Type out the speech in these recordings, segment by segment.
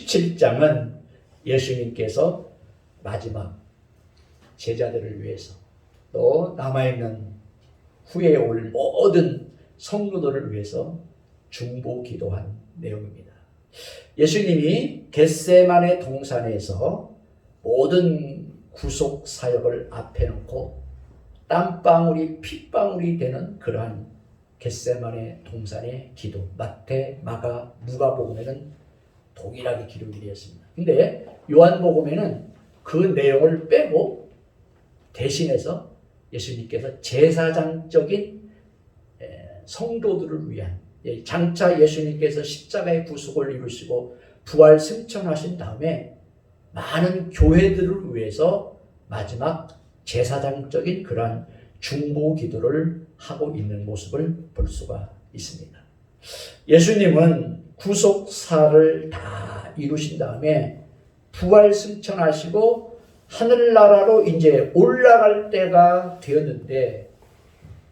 17장은 예수님께서 마지막 제자들을 위해서 또 남아있는 후에 올 모든 성도들을 위해서 중보 기도한 내용입니다. 예수님이 겟세마네 동산에서 모든 구속 사역을 앞에 놓고 땀방울이 핏방울이 되는 그러한 겟세마네 동산의 기도, 마태, 마가, 누가복음에는 동일하게 기록이 되었습니다. 근데 요한복음에는 그 내용을 빼고 대신해서 예수님께서 제사장적인 성도들을 위한, 장차 예수님께서 십자가의 구속을 이루시고 부활 승천하신 다음에 많은 교회들을 위해서 마지막 제사장적인 그러한 중보 기도를 하고 있는 모습을 볼 수가 있습니다. 예수님은 구속사를 다 이루신 다음에 부활 승천하시고 하늘나라로 이제 올라갈 때가 되었는데,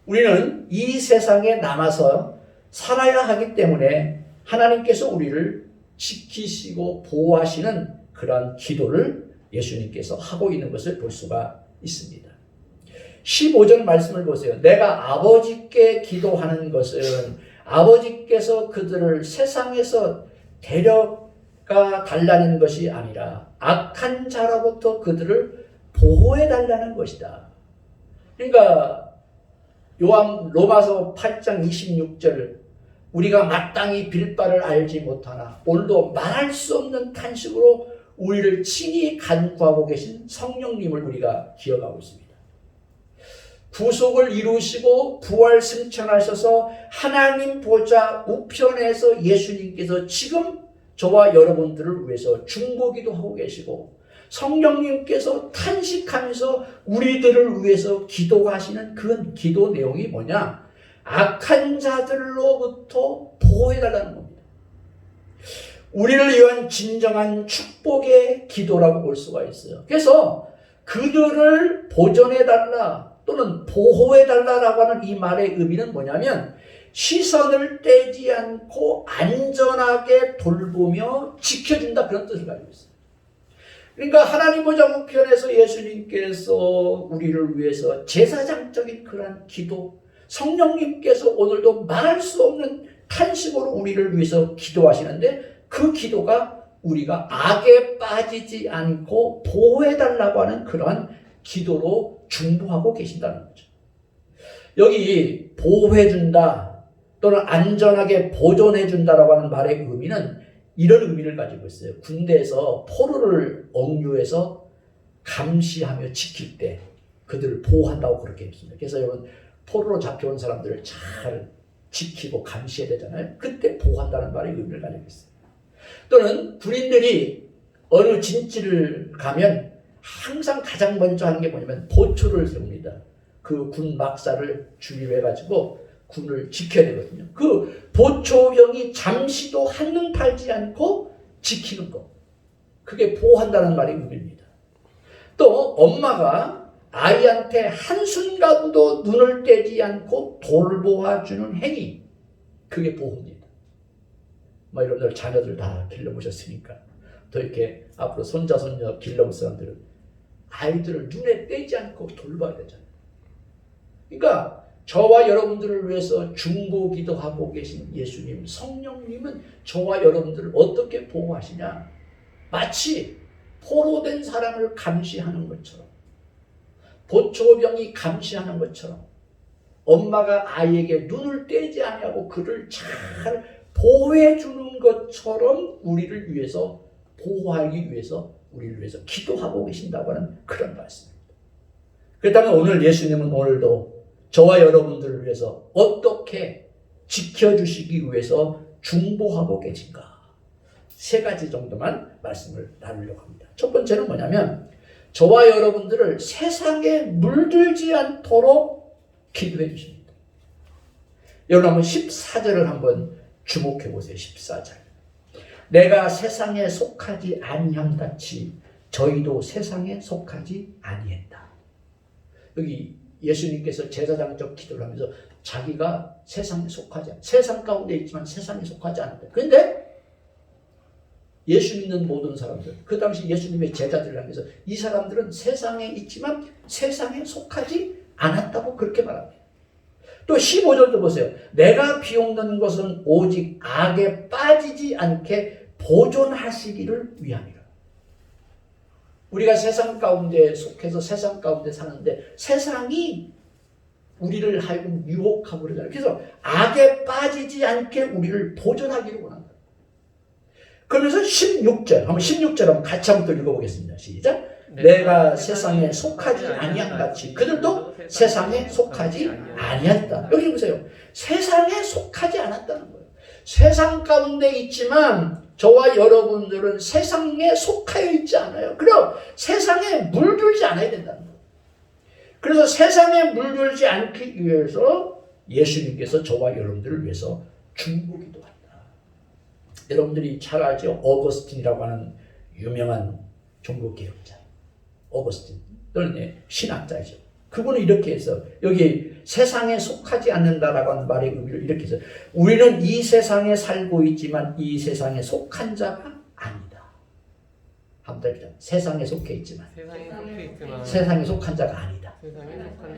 우리는 이 세상에 남아서 살아야 하기 때문에 하나님께서 우리를 지키시고 보호하시는 그러한 기도를 예수님께서 하고 있는 것을 볼 수가 있습니다. 15절 말씀을 보세요. 내가 아버지께 기도하는 것은 아버지께서 그들을 세상에서 데려가 달라는 것이 아니라 악한 자로부터 그들을 보호해 달라는 것이다. 그러니까 로마서 8장 26절, 우리가 마땅히 빌 바를 알지 못하나 오늘도 말할 수 없는 탄식으로 우리를 친히 간구하고 계신 성령님을 우리가 기억하고 있습니다. 구속을 이루시고 부활 승천하셔서 하나님 보좌 우편에서 예수님께서 지금 저와 여러분들을 위해서 중보기도 하고 계시고, 성령님께서 탄식하면서 우리들을 위해서 기도하시는 그 기도 내용이 뭐냐? 악한 자들로부터 보호해달라는 겁니다. 우리를 위한 진정한 축복의 기도라고 볼 수가 있어요. 그래서 그들을 보존해달라 또는 보호해달라라고 하는 이 말의 의미는 뭐냐면, 시선을 떼지 않고 안전하게 돌보며 지켜준다, 그런 뜻을 가지고 있어요. 그러니까 하나님 보좌 우편에서 예수님께서 우리를 위해서 제사장적인 그러한 기도, 성령님께서 오늘도 말할 수 없는 탄식으로 우리를 위해서 기도하시는데, 그 기도가 우리가 악에 빠지지 않고 보호해달라고 하는 그러한 기도로 중보하고 계신다는 거죠. 여기 보호해준다 또는 안전하게 보존해준다라고 하는 말의 의미는 이런 의미를 가지고 있어요. 군대에서 포로를 억류해서 감시하며 지킬 때 그들을 보호한다고 그렇게 했습니다. 그래서 여러분, 포로로 잡혀온 사람들을 잘 지키고 감시해야 되잖아요. 그때 보호한다는 말의 의미를 가지고 있어요. 또는 군인들이 어느 진지를 가면 항상 가장 먼저 하는 게 뭐냐면 보초를 세웁니다. 그 군 막사를 주의로 해가지고 군을 지켜야 되거든요. 그 보초병이 잠시도 한눈 팔지 않고 지키는 것, 그게 보호한다는 말의 의미입니다. 또 엄마가 아이한테 한순간도 눈을 떼지 않고 돌보아주는 행위, 그게 보호입니다. 여러분들 자녀들 다 길러보셨으니까 더 이렇게 앞으로 손자 손녀 길러볼 사람들은 아이들을 눈에 떼지 않고 돌봐야 되잖아요. 그러니까 저와 여러분들을 위해서 중보 기도하고 계신 예수님, 성령님은 저와 여러분들을 어떻게 보호하시냐? 마치 포로된 사람을 감시하는 것처럼, 보초병이 감시하는 것처럼 엄마가 아이에게 눈을 떼지 아니하고 그를 잘 보호해 주는 것처럼 우리를 위해서 보호하기 위해서 우리를 위해서 기도하고 계신다고 하는 그런 말씀입니다. 그렇다면 오늘 예수님은 오늘도 저와 여러분들을 위해서 어떻게 지켜주시기 위해서 중보하고 계신가? 세 가지 정도만 말씀을 나누려고 합니다. 첫 번째는 뭐냐면, 저와 여러분들을 세상에 물들지 않도록 기도해 주십니다. 여러분 한번 14절을 한번 주목해 보세요. 14절. 내가 세상에 속하지 아니함같이 저희도 세상에 속하지 아니했다. 여기 예수님께서 제사장적 기도를 하면서 자기가 세상에 속하지 않다. 세상 가운데 있지만 세상에 속하지 않다. 그런데 예수 믿는 모든 사람들, 그 당시 예수님의 제자들을 향해서 이 사람들은 세상에 있지만 세상에 속하지 않았다고 그렇게 말합니다. 또 15절도 보세요. 내가 비옵는 것은 오직 악에 빠지지 않게 보존하시기를 위함이라. 우리가 세상 가운데 속해서 세상 가운데 사는데 세상이 우리를 하여금 유혹하고 그러잖아요. 그래서 악에 빠지지 않게 우리를 보존하기를 원한다. 그러면서 16절, 한번 16절 한번 같이 한번 읽어보겠습니다. 시작. 내가 세상에 속하지 아니한 같이 그들도 세상에 속하지 아니했다. 여기 보세요. 세상에 속하지 않았다는 거예요. 세상 가운데 있지만 저와 여러분들은 세상에 속하여 있지 않아요. 그럼 세상에 물들지 않아야 된다는 거예요. 그래서 세상에 물들지 않기 위해서 예수님께서 저와 여러분들을 위해서 중보기도 한다. 여러분들이 잘 알죠? 어거스틴이라고 하는 유명한 종교개혁자. 어거스틴. 또는 신학자이죠. 그분은 이렇게 해서 여기 세상에 속하지 않는다라고 하는 말의 의미를 이렇게 해서 우리는 이 세상에 살고 있지만 이 세상에 속한 자가 아니다. 한번 더 세상에 속해 있지만 세상에 속한 자가 아니다.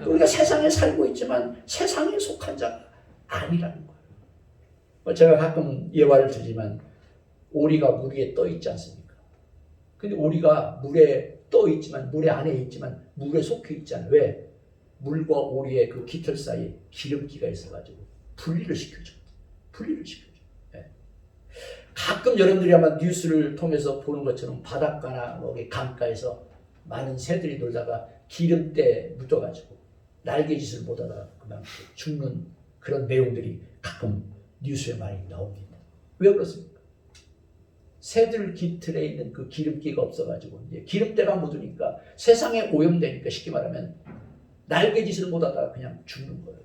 우리가 세상에 살고 있지만 세상에 속한 자가 아니라는 거예요. 제가 가끔 예화를 들지만 오리가 물 위에 떠 있지 않습니까? 근데 오리가 물에 떠 있지만 물에 안에 있지만 물에 속해 있지 않아요. 왜? 물과 오리의 그 깃털 사이에 기름기가 있어가지고 분리를 시켜줘. 네. 가끔 여러분들이 아마 뉴스를 통해서 보는 것처럼 바닷가나 강가에서 많은 새들이 놀다가 기름때 묻어가지고 날개짓을 못하다가 그만 죽는 그런 내용들이 가끔 뉴스에 많이 나옵니다. 왜 그렇습니까? 새들 깃털에 있는 그 기름기가 없어가지고 이제 기름때가 묻으니까 세상에 오염되니까 쉽게 말하면 날개짓을 못하다가 그냥 죽는 거예요.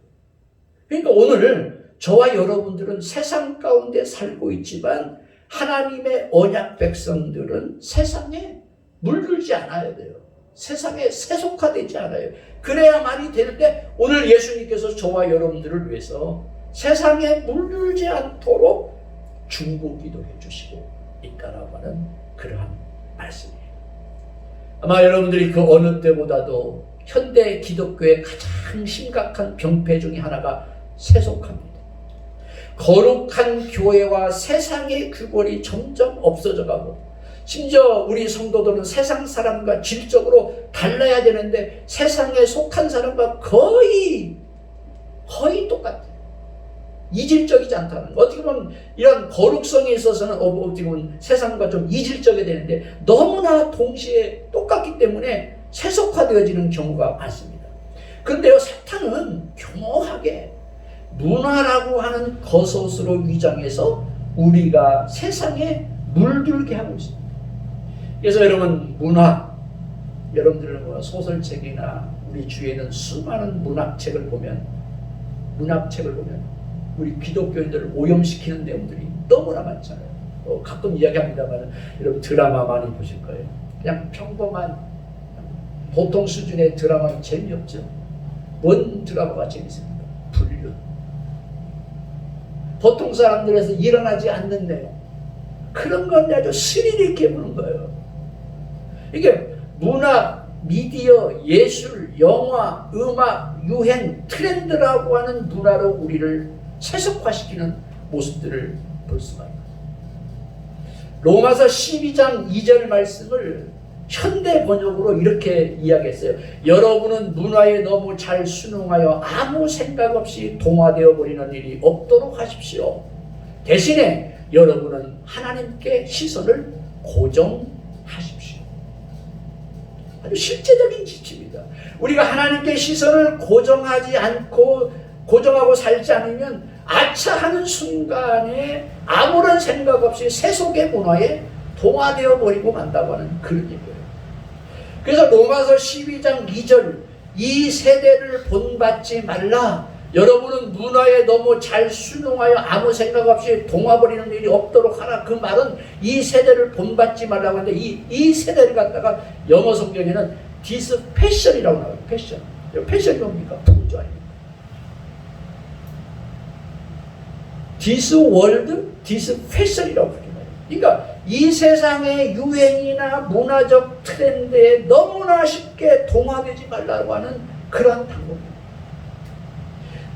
그러니까 오늘 저와 여러분들은 세상 가운데 살고 있지만 하나님의 언약 백성들은 세상에 물들지 않아야 돼요. 세상에 세속화되지 않아요. 그래야만이 되는데 오늘 예수님께서 저와 여러분들을 위해서 세상에 물들지 않도록 중보기도 해주시고 있다라고 하는 그러한 말씀이에요. 아마 여러분들이 그 어느 때보다도 현대 기독교의 가장 심각한 병폐 중에 하나가 세속화입니다. 거룩한 교회와 세상의 규범이 점점 없어져가고 심지어 우리 성도들은 세상 사람과 질적으로 달라야 되는데 세상에 속한 사람과 거의 똑같아요. 이질적이지 않다는 거. 어떻게 보면 이런 거룩성에 있어서는 어떻게 보면 세상과 좀 이질적이 되는데 너무나 동시에 똑같기 때문에 세속화되어지는 경우가 많습니다. 그런데요, 사탄은 교묘하게 문화라고 하는 겉옷으로 위장해서 우리가 세상에 물들게 하고 있습니다. 그래서 여러분 여러분들은 소설책이나 우리 주위에 있는 수많은 문학책을 보면 우리 기독교인들을 오염시키는 내용들이 너무나 많잖아요. 가끔 이야기합니다만 여러분 드라마 많이 보실 거예요. 그냥 평범한 보통 수준의 드라마는 재미없죠. 뭔 드라마가 재밌습니까? 불륜. 보통 사람들에서 일어나지 않는 내용. 그런 건 아주 스릴 있게 보는 거예요. 이게 문학, 미디어, 예술, 영화, 음악, 유행, 트렌드라고 하는 문화로 우리를 세속화시키는 모습들을 볼 수가 있습니다. 로마서 12장 2절 말씀을 현대 번역으로 이렇게 이야기했어요. 여러분은 문화에 너무 잘 순응하여 아무 생각 없이 동화되어 버리는 일이 없도록 하십시오. 대신에 여러분은 하나님께 시선을 고정하십시오. 아주 실제적인 지침입니다. 우리가 하나님께 시선을 고정하고 살지 않으면 아차 하는 순간에 아무런 생각 없이 세속의 문화에 동화되어 버리고 만다고 하는 그런 얘기예요. 그래서 로마서 12장 2절 이 세대를 본받지 말라. 여러분은 문화에 너무 잘 순응하여 아무 생각 없이 동화버리는 일이 없도록 하라. 그 말은 이 세대를 본받지 말라고 하는데 이 세대를 갖다가 영어 성경에는 this fashion이라고 나와요. 패션. 패션이 뭡니까? 풍조 아닙니까? this world, this fashion이라고 그렇게 말해요. 그러니까 이 세상의 유행이나 문화적 트렌드에 너무나 쉽게 동화되지 말라고 하는 그러한 당부입니다.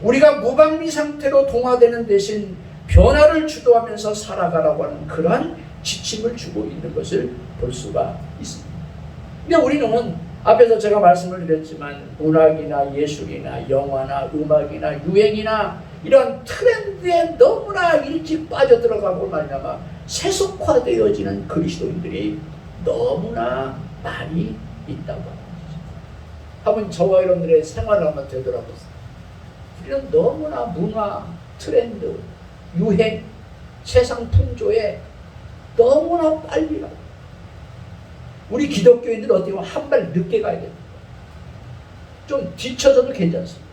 우리가 무방비 상태로 동화되는 대신 변화를 주도하면서 살아가라고 하는 그러한 지침을 주고 있는 것을 볼 수가 있습니다. 근데 우리는 앞에서 제가 말씀을 드렸지만 문학이나 예술이나 영화나 음악이나 유행이나 이런 트렌드에 너무나 일찍 빠져들어가고 말미암아 세속화되어지는 그리스도인들이 너무나 많이 있다고 합니다. 한번 저와 여러분들의 생활을 한번 되돌아보세요. 우리는 너무나 문화, 트렌드, 유행, 세상 풍조에 너무나 빨리 가요. 우리 기독교인들은 어떻게 보면 한 발 늦게 가야 됩니다. 좀 뒤쳐져도 괜찮습니다.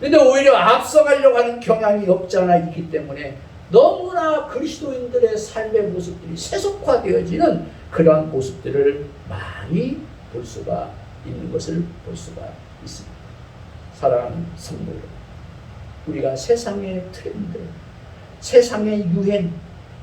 근데 오히려 앞서가려고 하는 경향이 없지 않아 있기 때문에 너무나 그리스도인들의 삶의 모습들이 세속화되어지는 그러한 모습들을 많이 볼 수가 있는 것을 볼 수가 있습니다. 사랑하는 성도 여러분, 우리가 세상의 트렌드, 세상의 유행,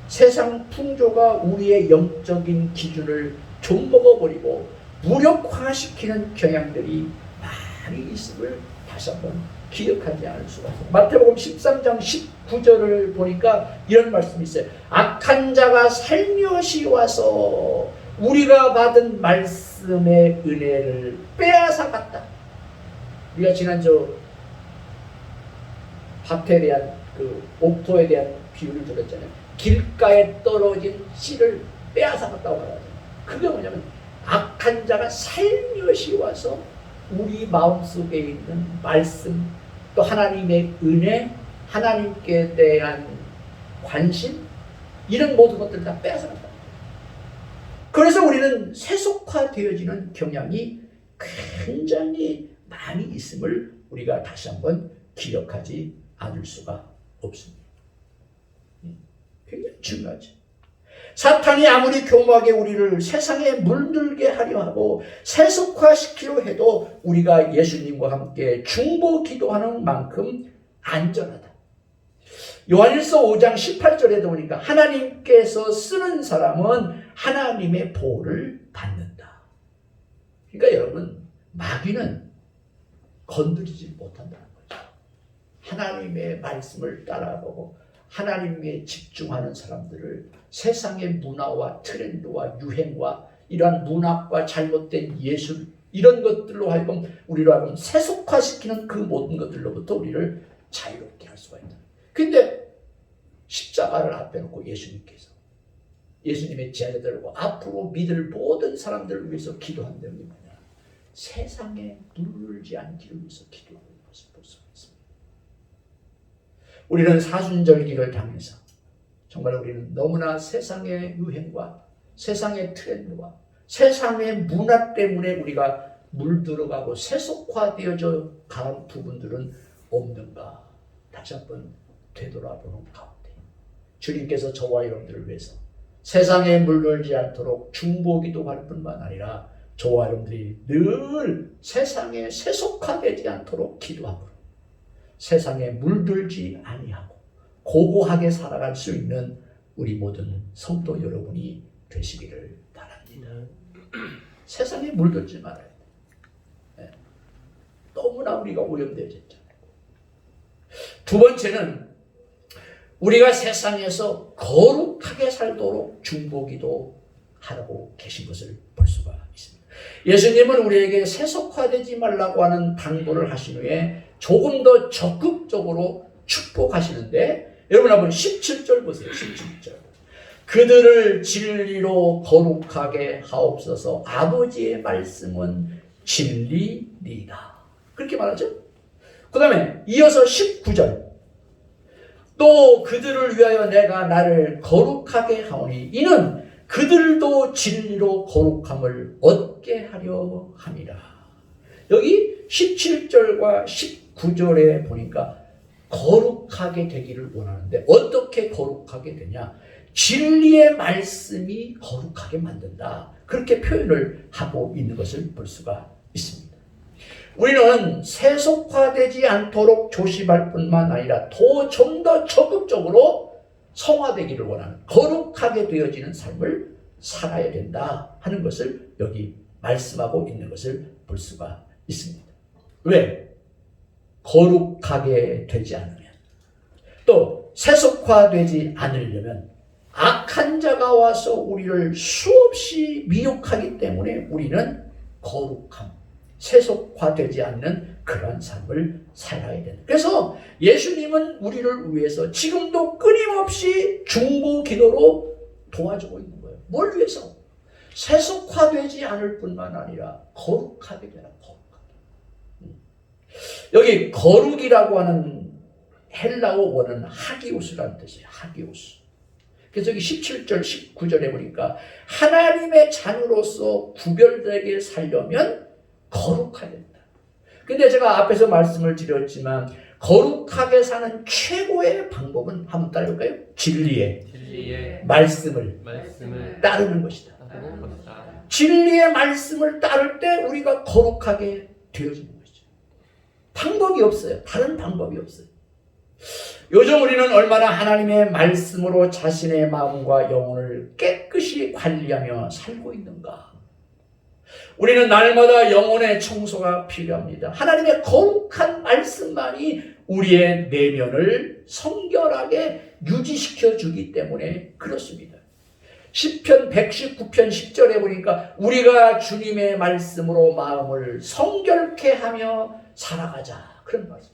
세상 풍조가 우리의 영적인 기준을 좀먹어버리고 무력화시키는 경향들이 많이 있음을 다시 한번 기억하지 않을 수가 없어요. 마태복음 13장 19절을 보니까 이런 말씀이 있어요. 악한 자가 살며시 와서 우리가 받은 말씀의 은혜를 빼앗아갔다. 우리가 지난주 밭에 대한 그 옥토에 대한 비유를 들었잖아요. 길가에 떨어진 씨를 빼앗아갔다고 말하잖아요. 그게 뭐냐면 악한 자가 살며시 와서 우리 마음속에 있는 말씀, 또 하나님의 은혜, 하나님께 대한 관심, 이런 모든 것들을 다 빼앗아간다. 그래서 우리는 세속화되어지는 경향이 굉장히 많이 있음을 우리가 다시 한번 기억하지 않을 수가 없습니다. 굉장히 중요하죠. 사탄이 아무리 교묘하게 우리를 세상에 물들게 하려 하고 세속화시키려 해도 우리가 예수님과 함께 중보 기도하는 만큼 안전하다. 요한일서 5장 18절에도 보니까 하나님께서 쓰는 사람은 하나님의 보호를 받는다. 그러니까 여러분, 마귀는 건드리지 못한다는 거죠. 하나님의 말씀을 따라가고 하나님께 집중하는 사람들을 세상의 문화와 트렌드와 유행과 이러한 문학과 잘못된 예술, 이런 것들로 하여금 우리로 하여금 세속화시키는 그 모든 것들로부터 우리를 자유롭게 할 수가 있다. 근데 십자가를 앞에 놓고 예수님의 제자들과 앞으로 믿을 모든 사람들을 위해서 기도한 내용이 뭐냐? 세상에 물들지 않기를 위해서 기도하는 것을 볼 수가 있습니다. 우리는 사순절기를 당해서 정말 우리는 너무나 세상의 유행과 세상의 트렌드와 세상의 문화 때문에 우리가 물들어가고 세속화되어져 간 부분들은 없는가? 다시 한번 되돌아보는 가운데 주님께서 저와 여러분들을 위해서 세상에 물들지 않도록 중보기도 할 뿐만 아니라 저와 여러분들이 늘 세상에 세속화되지 않도록 기도하고 세상에 물들지 아니하고 고고하게 살아갈 수 있는 우리 모든 성도 여러분이 되시기를 바랍니다. 세상에 물들지 말아야 돼. 네. 너무나 우리가 오염되어졌잖아요. 두 번째는 우리가 세상에서 거룩하게 살도록 중보기도 하라고 계신 것을 볼 수가 있습니다. 예수님은 우리에게 세속화되지 말라고 하는 당부를 하신 후에 조금 더 적극적으로 축복하시는데 여러분 한번 17절 보세요. 17절. 그들을 진리로 거룩하게 하옵소서. 아버지의 말씀은 진리니이다. 그렇게 말하죠. 그 다음에 이어서 19절. 또 그들을 위하여 내가 나를 거룩하게 하오니 이는 그들도 진리로 거룩함을 얻게 하려 함이라. 여기 17절과 19절에 보니까 거룩하게 되기를 원하는데 어떻게 거룩하게 되냐? 진리의 말씀이 거룩하게 만든다. 그렇게 표현을 하고 있는 것을 볼 수가 있습니다. 우리는 세속화되지 않도록 조심할 뿐만 아니라 좀 더 적극적으로 성화되기를 원하는 거룩하게 되어지는 삶을 살아야 된다 하는 것을 여기 말씀하고 있는 것을 볼 수가 있습니다. 왜? 거룩하게 되지 않으면, 또 세속화되지 않으려면 악한 자가 와서 우리를 수없이 미혹하기 때문에 우리는 거룩함, 세속화되지 않는 그런 삶을 살아야 된다. 그래서 예수님은 우리를 위해서 지금도 끊임없이 중보 기도로 도와주고 있는 거예요. 뭘 위해서? 세속화되지 않을 뿐만 아니라 거룩하게 되라. 거룩하게. 여기 거룩이라고 하는 헬라어 원어는 하기오스라는 뜻이에요. 하기오스. 그래서 여기 17절, 19절에 보니까 하나님의 자녀로서 구별되게 살려면 거룩해야 된다. 근데 제가 앞에서 말씀을 드렸지만 거룩하게 사는 최고의 방법은 한번 따라볼까요? 진리의 말씀을 따르는 것이다. 진리의 말씀을 따를 때 우리가 거룩하게 되어지는 것이죠. 방법이 없어요. 다른 방법이 없어요. 요즘 우리는 얼마나 하나님의 말씀으로 자신의 마음과 영혼을 깨끗이 관리하며 살고 있는가. 우리는 날마다 영혼의 청소가 필요합니다. 하나님의 거룩한 말씀만이 우리의 내면을 성결하게 유지시켜 주기 때문에 그렇습니다. 시편 119편 10절에 보니까 우리가 주님의 말씀으로 마음을 성결케 하며 살아가자, 그런 말씀.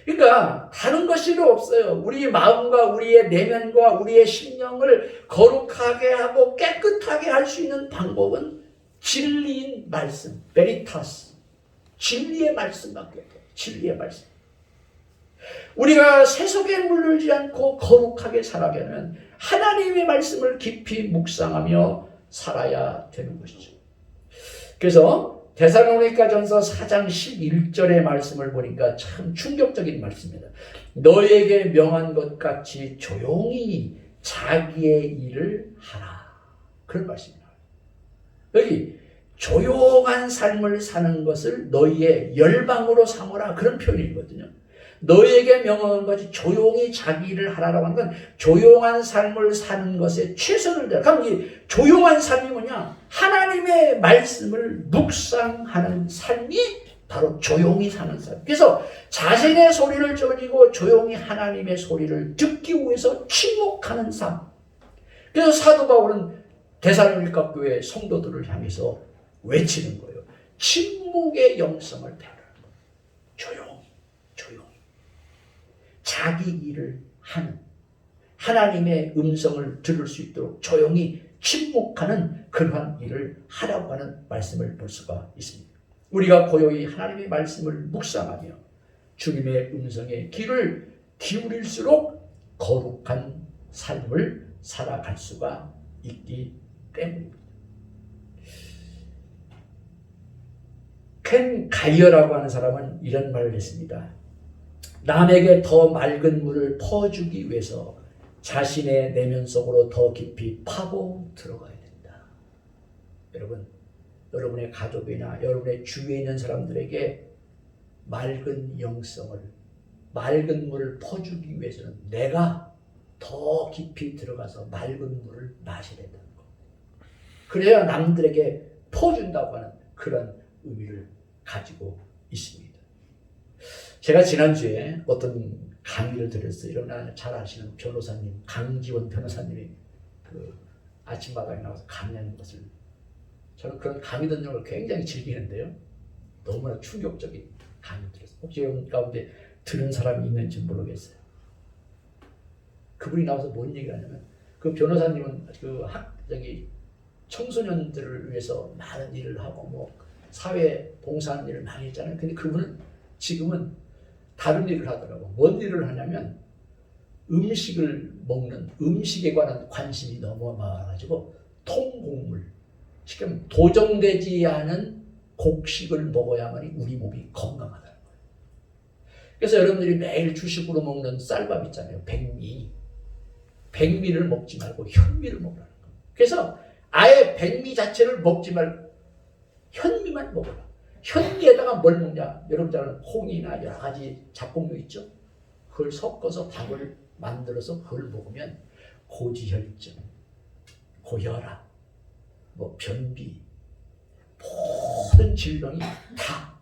그러니까 다른 것이 필요 없어요. 우리 마음과 우리의 내면과 우리의 심령을 거룩하게 하고 깨끗하게 할 수 있는 방법은 진리인 말씀, 베리타스, 진리의 말씀밖에 없어요. 진리의 말씀. 우리가 세속에 물들지 않고 거룩하게 살아가면 하나님의 말씀을 깊이 묵상하며 살아야 되는 것이죠. 그래서 데살로니가전서 4장 11절의 말씀을 보니까 참 충격적인 말씀입니다. 너에게 명한 것 같이 조용히 자기의 일을 하라. 그런 말씀입니다. 여기 조용한 삶을 사는 것을 너희의 열방으로 삼으라, 그런 표현이거든요. 너에게 명한 것이 조용히 자기 일을 하라고 하는 건 조용한 삶을 사는 것에 최선을 다해. 그럼 이 조용한 삶이 뭐냐? 하나님의 말씀을 묵상하는 삶이 바로 조용히 사는 삶. 그래서 자신의 소리를 줄이고 조용히 하나님의 소리를 듣기 위해서 침묵하는 삶. 그래서 사도 바울은 데살로니가 교회 성도들을 향해서 외치는 거예요. 침묵의 영성을 배우라는 거예요. 조용히. 자기 일을 하는, 하나님의 음성을 들을 수 있도록 조용히 침묵하는 그러한 일을 하라고 하는 말씀을 볼 수가 있습니다. 우리가 고요히 하나님의 말씀을 묵상하며 주님의 음성에 귀를 기울일수록 거룩한 삶을 살아갈 수가 있기 때문입니다. 켄 가이어라고 하는 사람은 이런 말을 했습니다. 남에게 더 맑은 물을 퍼주기 위해서 자신의 내면 속으로 더 깊이 파고 들어가야 된다. 여러분, 여러분의 가족이나 여러분의 주위에 있는 사람들에게 맑은 영성을, 맑은 물을 퍼주기 위해서는 내가 더 깊이 들어가서 맑은 물을 마셔야 된다는 것. 그래야 남들에게 퍼준다고 하는 그런 의미를 가지고 있습니다. 제가 지난주에 어떤 강의를 들었어요. 이런 잘 아시는 변호사님, 강지원 변호사님이 그 아침마당에 나와서 강의하는 것을, 저는 그런 강의 듣는 걸 굉장히 즐기는데요. 너무나 충격적인 강의를 들었어요. 혹시 여러분 가운데 들은 사람이 있는지 모르겠어요. 그분이 나와서 뭔 얘기를 하냐면, 그 변호사님은 청소년들을 위해서 많은 일을 하고 사회 봉사하는 일을 많이 했잖아요. 근데 그분은 지금은 다른 일을 하더라고. 뭔 일을 하냐면 음식을 먹는, 음식에 관한 관심이 너무 많아가지고 통곡물, 지금 도정되지 않은 곡식을 먹어야만이 우리 몸이 건강하다는 거예요. 그래서 여러분들이 매일 주식으로 먹는 쌀밥 있잖아요. 백미를 먹지 말고 현미를 먹으라는 거예요. 그래서 아예 백미 자체를 먹지 말고 현미만 먹어라. 현미에다가 뭘 먹냐? 여러분 잘 아는 홍이나 여러 가지 잡곡류 있죠? 그걸 섞어서 밥을 만들어서 그걸 먹으면 고지혈증, 고혈압, 뭐 변비, 모든 질병이 다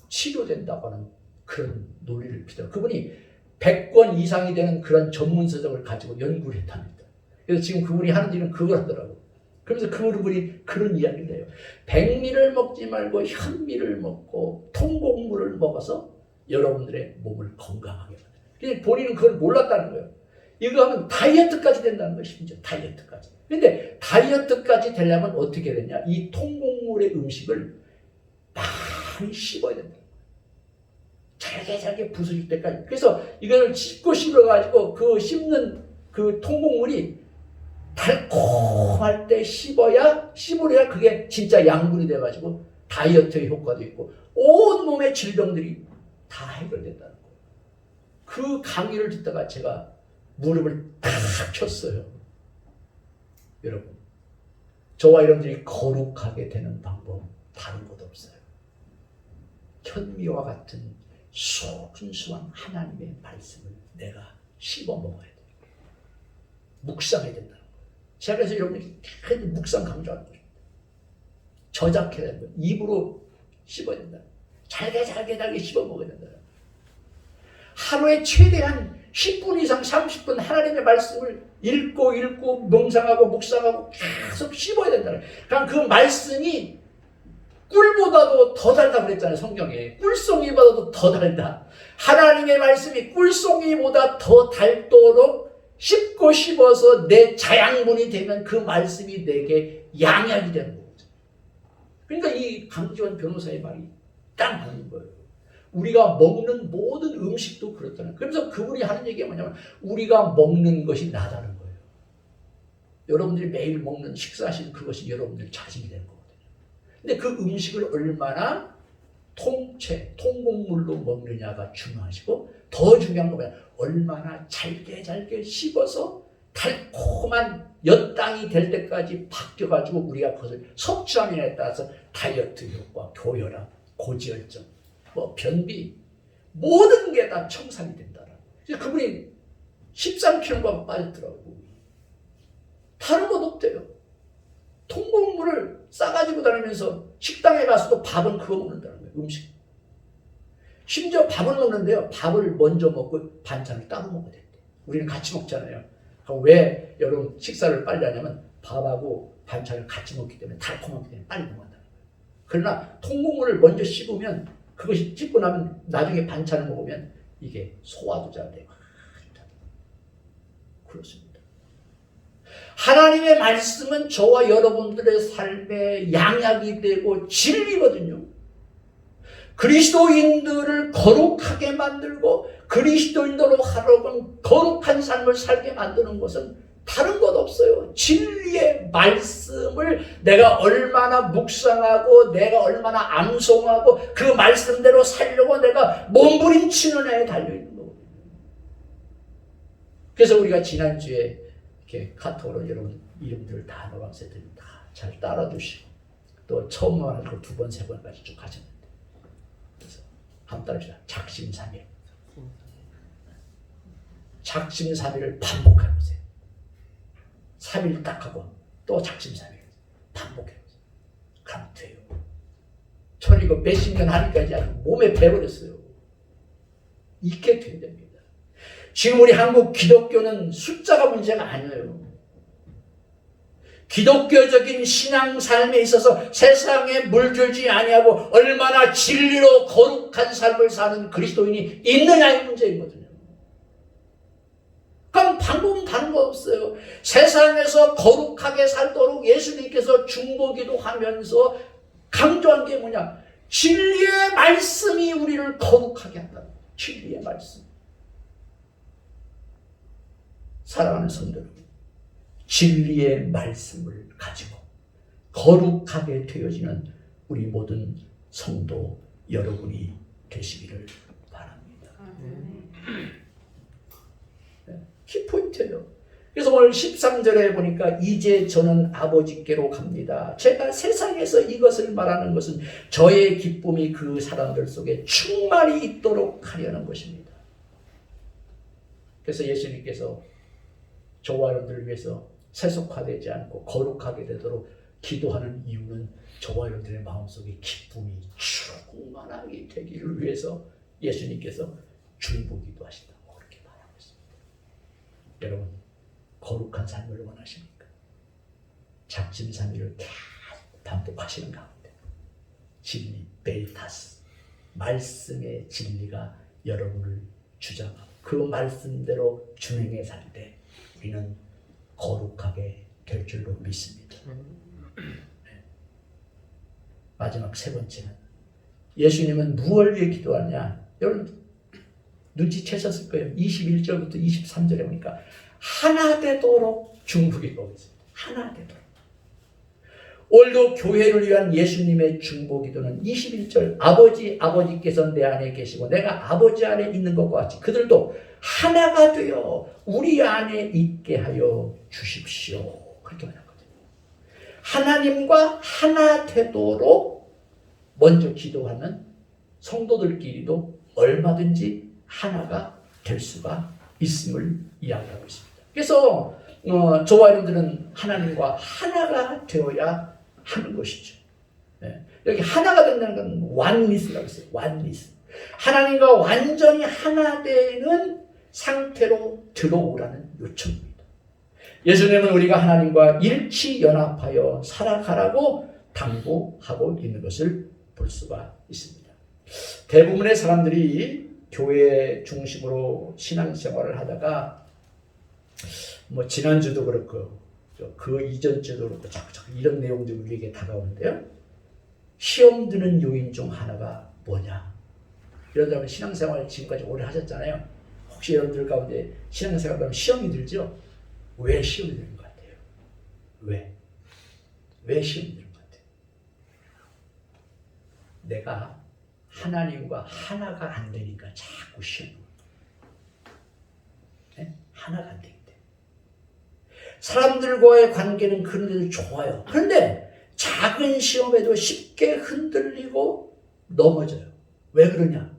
치료된다고 하는 그런 논리를 피더라. 그분이 100권 이상이 되는 그런 전문 서적을 가지고 연구를 했답니다. 그래서 지금 그분이 하는 일은 그걸 하더라고요. 그러면서 그분이 그런 이야기를 해요. 백미를 먹지 말고 현미를 먹고 통곡물을 먹어서 여러분들의 몸을 건강하게 만들어요. 근데 본인은 그걸 몰랐다는 거예요. 이거 하면 다이어트까지 된다는 거예요. 심지어 다이어트까지. 근데 다이어트까지 되려면 어떻게 되냐? 이 통곡물의 음식을 많이 씹어야 된다. 잘게 부서질 때까지. 그래서 이걸 씹어가지고 그 씹는 그 통곡물이 달콤할 때 씹어야 그게 진짜 양분이 돼가지고 다이어트의 효과도 있고 온 몸의 질병들이 다 해결된다는 거예요. 그 강의를 듣다가 제가 무릎을 탁 쳤어요. 여러분, 저와 여러분들이 거룩하게 되는 방법 다른 것 없어요. 현미와 같은 순수한 하나님의 말씀을 내가 씹어 먹어야 돼요. 묵상해야 된다는 거예요. 제가 그래서 여러분이 계속 묵상 강조하는 거예요. 저작해야 되는 거예요. 입으로 씹어야 된다. 잘게 씹어 먹어야 된다. 하루에 최대한 10분 이상 30분 하나님의 말씀을 읽고 명상하고 묵상하고 계속 씹어야 된다. 그럼 그 말씀이 꿀보다도 더 달다고 그랬잖아요. 성경에. 꿀송이보다도 더 달다. 하나님의 말씀이 꿀송이보다 더 달도록 씹고 씹어서 내 자양분이 되면 그 말씀이 내게 양약이 되는 거죠. 그러니까 이 강지원 변호사의 말이 딱 맞는 거예요. 우리가 먹는 모든 음식도 그렇잖아요. 그래서 그분이 하는 얘기가 뭐냐면 우리가 먹는 것이 나다는 거예요. 여러분들이 매일 먹는 식사하시는 그것이 여러분들 자신이 되는 거거든요. 근데 그 음식을 얼마나 통곡물로 먹느냐가 중요하시고 더 중요한 건 뭐냐? 얼마나 잘게 씹어서 달콤한 엿당이 될 때까지 바뀌어가지고 우리가 그것을 섭취하느냐에 따라서 다이어트 효과, 고혈압, 고지혈증, 뭐 변비 모든 게 다 청산이 된다. 그래서 그분이 13kg가 빠졌더라고. 다른 것 없대요. 통곡물을 싸가지고 다니면서 식당에 가서도 밥은 그거 먹는다는 거예요. 음식. 심지어 밥을 먹는데요. 밥을 먼저 먹고 반찬을 따로 먹어야 된대. 우리는 같이 먹잖아요. 그럼 왜 여러분 식사를 빨리 하냐면 밥하고 반찬을 같이 먹기 때문에 달콤하기 때문에 빨리 먹는다는 거예요. 그러나 통곡물을 먼저 씹으면 그것이 씹고 나면 나중에 반찬을 먹으면 이게 소화도 잘 되고 그렇습니다. 하나님의 말씀은 저와 여러분들의 삶의 양약이 되고 진리거든요. 그리스도인들을 거룩하게 만들고 그리스도인들로 하여금 거룩한 삶을 살게 만드는 것은 다른 것 없어요. 진리의 말씀을 내가 얼마나 묵상하고 내가 얼마나 암송하고 그 말씀대로 살려고 내가 몸부림치는 애에 달려있는 거거든요. 그래서 우리가 지난주에 이렇게 카톡으로 여러분 이름들 다 노란색들 다 잘 따라주시고 또 처음 하는 걸 2번, 3번까지 쭉 하셨는데 그래서 한번 따라주시다. 작심삼일. 작심삼일을 반복해보세요. 3일 딱 하고 또 작심삼일 반복해보세요. 그럼 돼요. 저는 이거 몇십 년 하니까 몸에 배버렸어요. 이렇게 돼야 됩니다. 지금 우리 한국 기독교는 숫자가 문제가 아니에요. 기독교적인 신앙 삶에 있어서 세상에 물들지 아니하고 얼마나 진리로 거룩한 삶을 사는 그리스도인이 있느냐의 문제이거든요. 그럼 방법은 다른 거 없어요. 세상에서 거룩하게 살도록 예수님께서 중보기도 하면서 강조한 게 뭐냐? 진리의 말씀이 우리를 거룩하게 한다. 진리의 말씀. 사랑하는 성도 여러분, 진리의 말씀을 가지고 거룩하게 되어지는 우리 모든 성도 여러분이 되시기를 바랍니다. 키포인트예요. 그래서 오늘 13절에 보니까 이제 저는 아버지께로 갑니다. 제가 세상에서 이것을 말하는 것은 저의 기쁨이 그 사람들 속에 충만히 있도록 하려는 것입니다. 그래서 예수님께서 저와 여러분들을 위해서 세속화되지 않고 거룩하게 되도록 기도하는 이유는 저와 여러분들의 마음속에 기쁨이 충만하게 되기를 위해서 예수님께서 중보기도 하신다고 그렇게 말하고 있습니다. 여러분, 거룩한 삶을 원하십니까? 작심삼일을 계속 반복하시는 가운데 진리, 베리타스, 말씀의 진리가 여러분을 주장하고 그 말씀대로 준행해 살 때 우리는 거룩하게 될 줄로 믿습니다. 마지막 세 번째는 예수님은 무엇을 위해 기도하냐? 여러분 눈치채셨을 거예요. 21절부터 23절에 보니까 하나 되도록 중보기도하고 있습니다. 하나 되도록. 오늘도 교회를 위한 예수님의 중보기도는 21절 아버지께서 내 안에 계시고 내가 아버지 안에 있는 것과 같이 그들도 하나가 되어 우리 안에 있게 하여 주십시오. 그렇게 말하거든요. 하나님과 하나 되도록 먼저 기도하는 성도들끼리도 얼마든지 하나가 될 수가 있음을 이야기하고 있습니다. 그래서 저와 여러분들은 하나님과 하나가 되어야 하는 것이죠. 네. 여기 하나가 된다는 건 원리스라고 했어요. 원리스. 하나님과 완전히 하나 되는 상태로 들어오라는 요청입니다. 예수님은 우리가 하나님과 일치 연합하여 살아가라고 당부하고 있는 것을 볼 수가 있습니다. 대부분의 사람들이 교회 중심으로 신앙생활을 하다가 지난주도 그렇고 그 이전주도 그렇고 자꾸 이런 내용들이 우리에게 다가오는데요. 시험 드는 요인 중 하나가 뭐냐? 여러분 신앙생활 지금까지 오래 하셨잖아요. 혹시 여러분들 가운데 신앙생활 하면 시험이 들죠? 왜 시험이 드는 것 같아요? 왜 시험이 드는 것 같아요? 내가 하나님과 하나가 안 되니까 자꾸 시험을 네? 하나가 안 되기 때문에. 사람들과의 관계는 그런데도 좋아요. 그런데 작은 시험에도 쉽게 흔들리고 넘어져요. 왜 그러냐?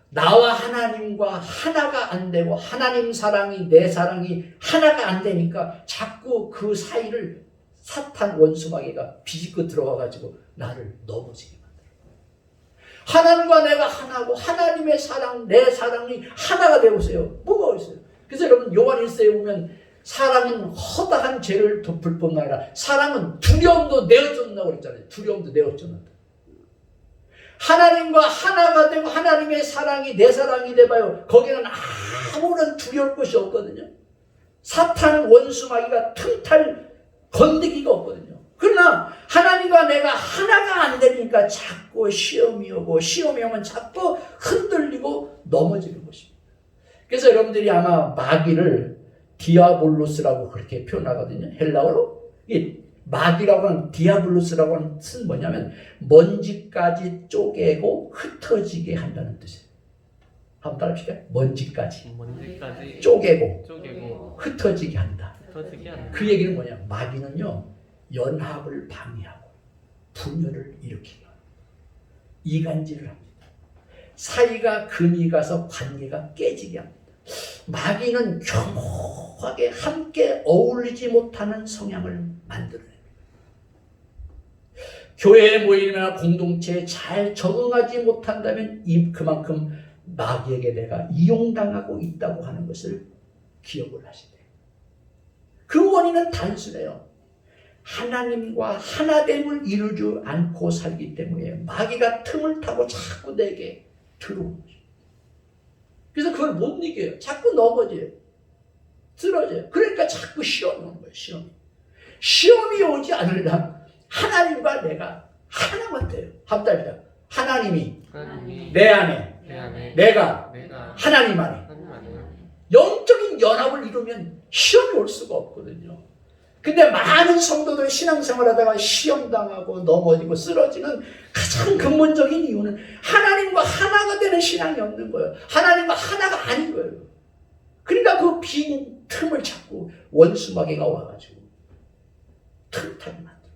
나와 하나님과 하나가 안 되고 하나님 사랑이 내 사랑이 하나가 안 되니까 자꾸 그 사이를 사탄 원수마귀가 비집고 들어와가지고 나를 넘어지게 만들어요. 하나님과 내가 하나고 하나님의 사랑, 내 사랑이 하나가 되고 있어요. 뭐가 있어요? 그래서 여러분 요한일서에 보면 사랑은 허다한 죄를 덮을 뿐만 아니라 사랑은 두려움도 내어쫓는다고 그랬잖아요. 두려움도 내어쫓는다. 하나님과 하나가 되고 하나님의 사랑이 내 사랑이 돼봐요. 거기는 아무런 두려울 것이 없거든요. 사탄 원수마귀가 틈탈 건드기가 없거든요. 그러나 하나님과 내가 하나가 안 되니까 자꾸 시험이 오고 시험이 오면 자꾸 흔들리고 넘어지는 것입니다. 그래서 여러분들이 아마 마귀를 디아볼로스라고 그렇게 표현하거든요. 헬라어로. 이 마귀라고 하는 디아블로스라고 하는 뜻은 뭐냐면 먼지까지 쪼개고 흩어지게 한다는 뜻이에요. 한번 따라합시다. 먼지까지 쪼개고 흩어지게 한다. 그 얘기는 뭐냐? 마귀는요 연합을 방해하고 분열을 일으키고 이간질을 합니다. 사이가 금이 가서 관계가 깨지게 합니다. 마귀는 교묘하게 함께 어울리지 못하는 성향을 만들어냅니다. 교회에 모이거나 공동체에 잘 적응하지 못한다면 그만큼 마귀에게 내가 이용당하고 있다고 하는 것을 기억을 하시대요. 그 원인은 단순해요. 하나님과 하나됨을 이루지 않고 살기 때문에 마귀가 틈을 타고 자꾸 내게 들어오는 거죠. 그래서 그걸 못 이겨요. 자꾸 넘어져요. 쓰러져요. 그러니까 자꾸 시험이 오는 거예요. 시험이 오지 않으려면 하나님과 내가 하나만 돼요. 합답이다. 하나님이 내 안에 내가 하나님 안에 영적인 연합을 이루면 시험이 올 수가 없거든요. 근데 많은 성도들이 신앙생활하다가 시험당하고 넘어지고 쓰러지는 가장 근본적인 이유는 하나님과 하나가 되는 신앙이 없는 거예요. 하나님과 하나가 아닌 거예요. 그러니까 그 빈 틈을 자꾸 원수마귀가 와가지고 틈타게 만들고.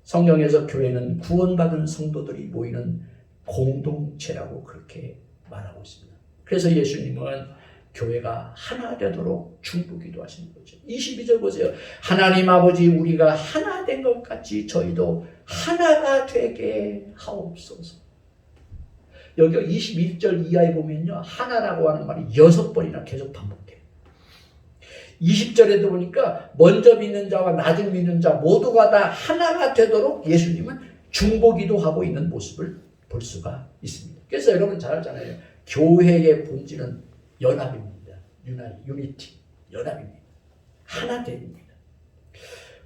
성경에서 교회는 구원받은 성도들이 모이는 공동체라고 그렇게 말하고 있습니다. 그래서 예수님은 교회가 하나 되도록 중보기도 하시는 거죠. 22절 보세요. 하나님 아버지 우리가 하나 된 것 같이 저희도 하나가 되게 하옵소서. 여기 21절 이하에 보면요. 하나라고 하는 말이 6번이나 계속 반복돼요. 20절에도 보니까 먼저 믿는 자와 나중 믿는 자 모두가 다 하나가 되도록 예수님은 중보기도 하고 있는 모습을 볼 수가 있습니다. 그래서 여러분 잘 알잖아요. 교회의 본질은 연합입니다. 유니티, 연합입니다. 하나됨입니다.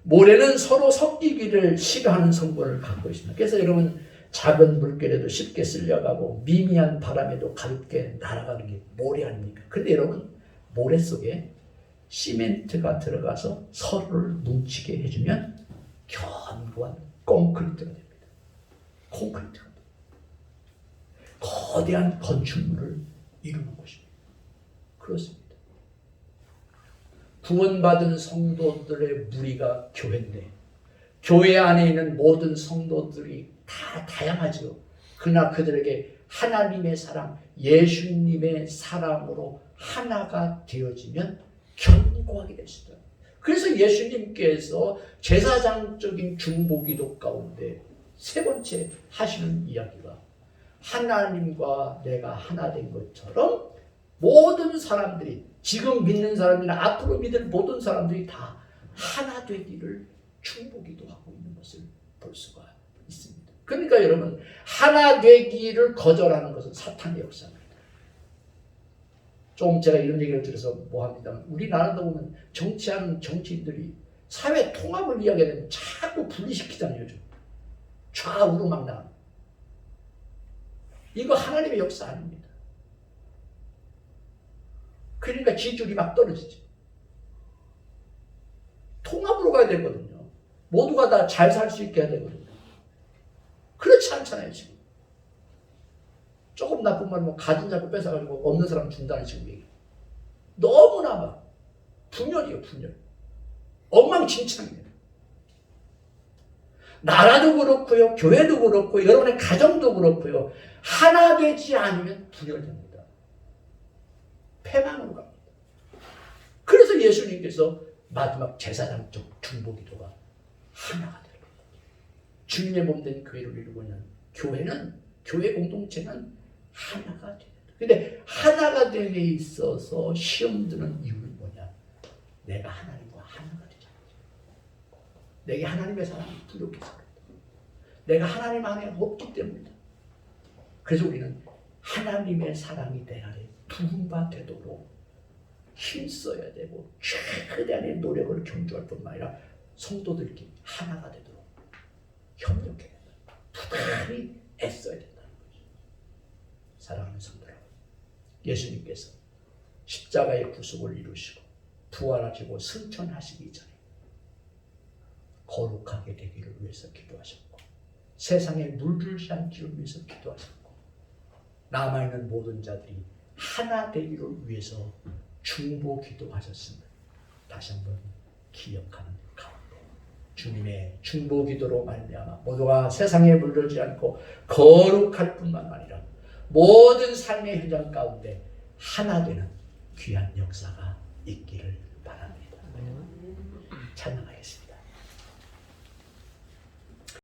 모래는 서로 섞이기를 싫어하는 성분을 갖고 있습니다. 그래서 여러분 작은 물결에도 쉽게 쓸려가고 미미한 바람에도 가볍게 날아가는 게 모래 아닙니까? 그런데 여러분 모래 속에 시멘트가 들어가서 서로를 뭉치게 해주면 견고한 콘크리트가 됩니다. 콘크리트가 됩니다. 거대한 건축물을 이루는 것입니다. 그렇습니다. 구원받은 성도들의 무리가 교회인데 교회 안에 있는 모든 성도들이 다 다양하죠. 그러나 그들에게 하나님의 사랑, 예수님의 사랑으로 하나가 되어지면 견고하게 됐습니다. 그래서 예수님께서 제사장적인 중보기도 가운데 세 번째 하시는 이야기가 하나님과 내가 하나 된 것처럼 모든 사람들이 지금 믿는 사람이나 앞으로 믿을 모든 사람들이 다 하나 되기를 중보기도 하고 있는 것을 볼 수가 있습니다. 그러니까 여러분 하나 되기를 거절하는 것은 사탄의 역사입니다. 좀 제가 이런 얘기를 들어서 뭐합니다만 우리나라도 보면 정치하는 정치인들이 사회 통합을 이야기하면 자꾸 분리시키잖아요. 좌우로 막 나가는. 이거 하나님의 역사 아닙니다. 그러니까 지지율이 막 떨어지죠. 통합으로 가야 되거든요. 모두가 다 잘 살 수 있게 해야 되거든요. 그렇지 않잖아요, 지금. 조금 나쁜 말, 가진 자꾸 뺏어가지고 없는 사람 준다는 지금 얘기. 너무나 막 분열이에요, 분열. 엉망진창이에요. 나라도 그렇고요, 교회도 그렇고, 여러분의 가정도 그렇고요. 하나 되지 않으면 분열됩니다. 패망으로 갑니다. 그래서 예수님께서 마지막 제사장적 중보기도가 하나가 되는 거예요. 주님의 몸된 교회를 이루고 있는 교회는, 교회 공동체는 하나가 돼야 돼요. 근데 하나가 됨에 있어서 시험 드는 이유는 뭐냐? 내가 하나님과 하나가 되지 않죠. 내게 하나님의 사랑이 부족해서 그렇다. 내가 하나님 안에 없기 때문이다. 그래서 우리는 하나님의 사랑이 내 안에 부흥바 되도록 힘써야 되고 최대한의 노력을 경주할 뿐만 아니라 성도들끼리 하나가 되도록 협력해야 된다. 부단히 애써야 된다는 거죠. 사랑하는 성도 여러분, 예수님께서 십자가의 구속을 이루시고 부활하시고 승천하시기 전에 거룩하게 되기를 위해서 기도하셨고 세상에 물들지 않기를 위해서 기도하셨고 남아있는 모든 자들이 하나 되기를 위해서 중보 기도하셨음을 다시 한번 기억하는 가운데 주님의 중보 기도로 말미암아 모두가 세상에 물들지 않고 거룩할 뿐만 아니라 모든 삶의 현장 가운데 하나 되는 귀한 역사가 있기를 바랍니다. 찬양하겠습니다.